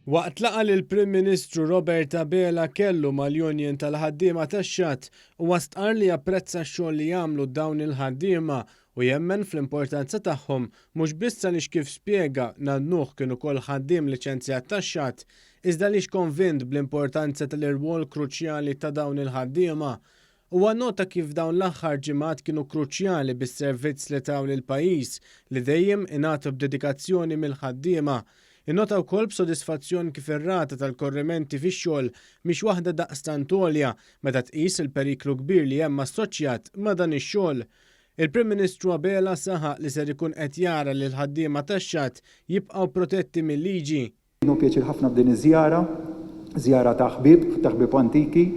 Waqt laqa lill-Prim Ministru Robert Abela kellu mal-Union tal-ħaddiema tax-xatt huwa stqarr li japprezza x-xogħol li jagħmlu dawn il-ħaddiema u jemmen fl-importanza tagħhom mhux biss għaliex kif spjega Nannuh kien ukoll ħaddiem liċenzjat tax-xatt, iżda għaliex konvint bl-importanza tal-irwol kruċjali ta' dawn il-ħaddiema. Huwa nota kif dawn l-aħħar ġimgħat kienu kruċjali bis-servizz li taw lill-pajjiż li dejjem ingħatu b'dedikazzjoni mill-ħaddiema. Innota wkoll b'sodisfazzjon kif ir-rata tal-korrimenti fix-xogħol mhix waħda daqstant għolja meta tqis il-periklu kbir li hemm assoċjat ma' dan ix-xogħol. Il-Prim Ministru Abela saħaq li ser ikun qed jara li l-ħaddiema tax-xatt jibqgħu protetti mill-liġi. Kienu pjaċir ħafna b'din iż-żjara ta' ħbieb antiki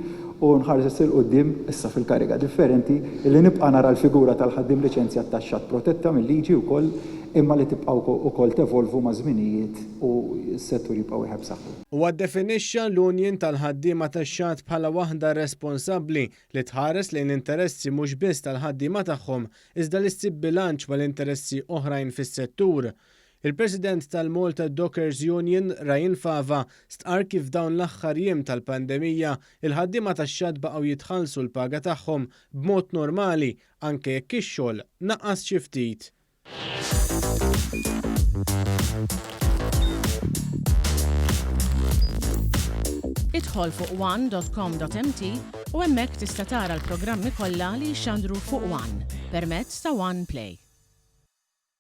u nħares il-qudiem issa fil-kariga differenti li nibqa' nara l-figura tal-ħaddiem liċenzjat tax-xatt protetta mill-liġi wkoll imma li tibqgħu wkoll tevolvu ma' żminijiet u s-settur jibqgħu wieħed b'saħħtu. Huwa ddefinixxa l-Union tal-ħaddiema tax-xatt bħala waħda responsabbli li tħares lejn interessi mhux biss tal-ħaddiema tagħhom iżda li ssib bilanċ mal-interessi oħrajn fis-settur. Il-President tal-Malta Dockers Union, Ryan Fava, stqarr kif dawn l-aħħar jiem tal-pandemija il-ħaddiema tax-xatt baqgħu jitħallsu l-paga tagħhom b'mod normali anke jekk ix-xogħol naqqas xi ftit. Idħol fuq one.com.mt u hemmhekk tista' tara l-programmi kollha li jxandru fuq One permezz ta' One Play.